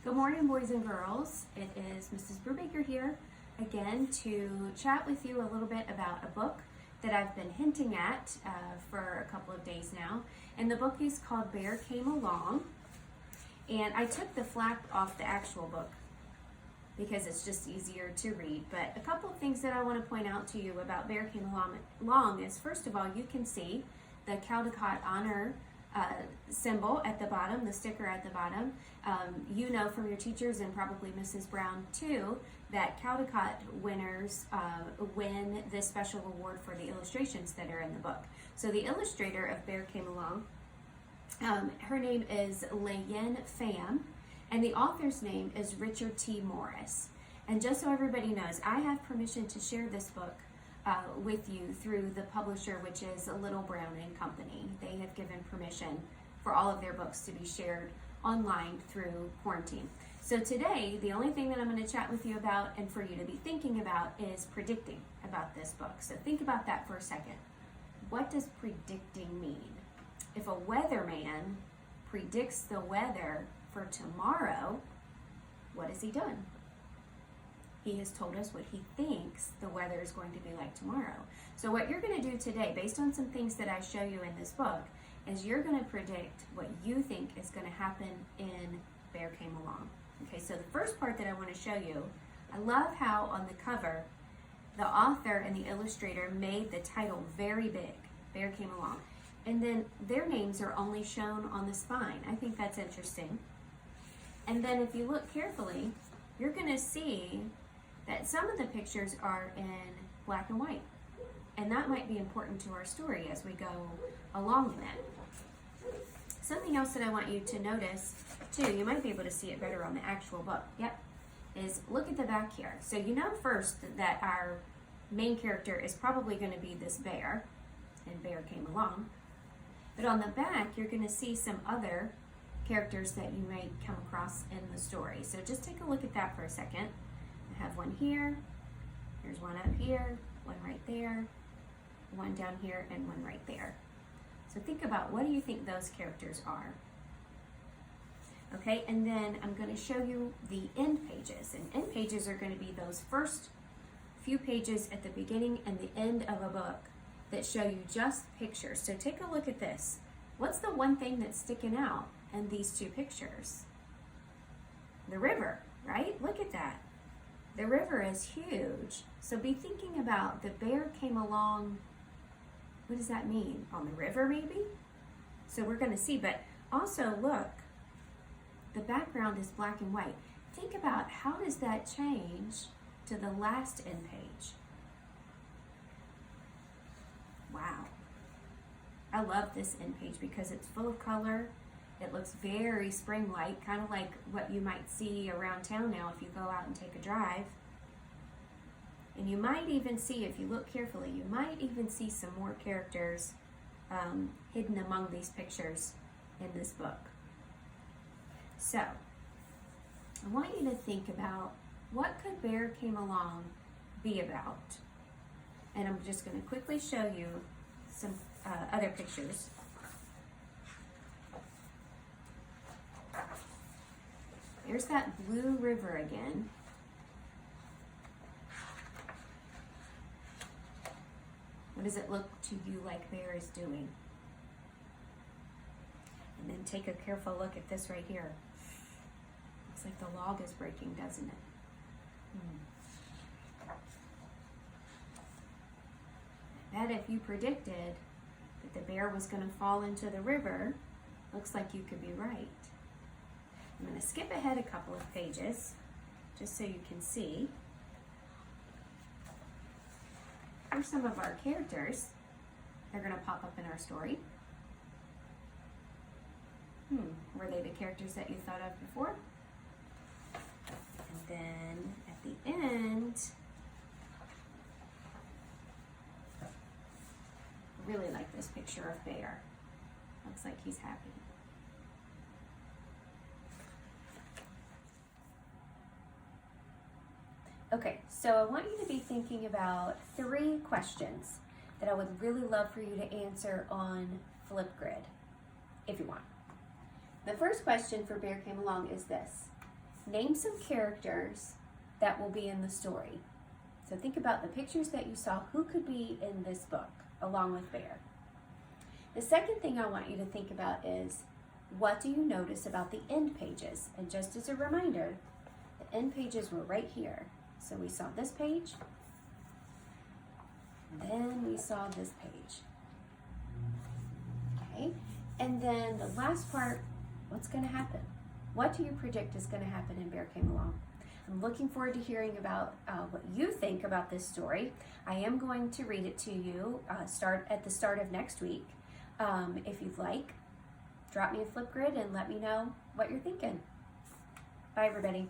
Good morning, boys and girls. It is Mrs. Brubaker here again to chat with you a little bit about a book that I've been hinting at for a couple of days now. And the book is called Bear Came Along. And I took the flap off the actual book because it's just easier to read. But a couple of things that I want to point out to you about Bear Came Along is, first of all, you can see the Caldecott Honor symbol at the bottom, the sticker at the bottom. You know from your teachers and probably Mrs. Brown too that Caldecott winners win this special award for the illustrations that are in the book. So the illustrator of Bear Came Along, her name is Leyen Pham, and the author's name is Richard T. Morris. And just so everybody knows, I have permission to share this book with you through the publisher, which is Little Brown and Company. They have given permission for all of their books to be shared online through quarantine. So today, the only thing that I'm going to chat with you about and for you to be thinking about is predicting about this book. So think about that for a second. What does predicting mean? If a weatherman predicts the weather for tomorrow, what has he done? He has told us what he thinks the weather is going to be like tomorrow. So what you're going to do today, based on some things that I show you in this book, is you're going to predict what you think is going to happen in Bear Came Along. Okay, so the first part that I want to show you, I love how on the cover, the author and the illustrator made the title very big, Bear Came Along. And then their names are only shown on the spine. I think that's interesting. And then if you look carefully, you're going to see that some of the pictures are in black and white. And that might be important to our story as we go along in it. Something else that I want you to notice too, you might be able to see it better on the actual book, is look at the back here. So you know first that our main character is probably going to be this bear, and Bear Came Along. But on the back, you're going to see some other characters that you might come across in the story. So just take a look at that for a second. I have one here, here's one up here, one right there, one down here, and one right there. So think about, what do you think those characters are? Okay, and then I'm going to show you the end pages. And end pages are going to be those first few pages at the beginning and the end of a book that show you just pictures. So take a look at this. What's the one thing that's sticking out in these two pictures? The river, right? Look at that. The river is huge. So be thinking about the bear came along. What does that mean? On the river, maybe? So we're going to see, but also look, the background is black and white. Think about, how does that change to the last end page? Wow. I love this end page because it's full of color. It looks very spring-like, kind of like what you might see around town now if you go out and take a drive. And you might even see, if you look carefully, you might even see some more characters hidden among these pictures in this book. So, I want you to think about, what could Bear Came Along be about? And I'm just going to quickly show you some other pictures. There's that blue river again. What does it look to you like Bear is doing? And then take a careful look at this right here. Looks like the log is breaking, doesn't it? I bet if you predicted that the bear was going to fall into the river, looks like you could be right. I'm going to skip ahead a couple of pages just so you can see. Here's some of our characters. They're going to pop up in our story. Were they the characters that you thought of before? And then at the end, I really like this picture of Bear. Looks like he's happy. Okay, so I want you to be thinking about 3 questions that I would really love for you to answer on Flipgrid, if you want. The first question for Bear Came Along is this: name some characters that will be in the story. So think about the pictures that you saw. Who could be in this book along with Bear? The second thing I want you to think about is, what do you notice about the end pages? And just as a reminder, the end pages were right here. So we saw this page, then we saw this page. Okay, and then the last part, what's going to happen? What do you predict is going to happen in Bear Came Along? I'm looking forward to hearing about what you think about this story. I am going to read it to you at the start of next week. If you'd like, drop me a Flipgrid and let me know what you're thinking. Bye, everybody.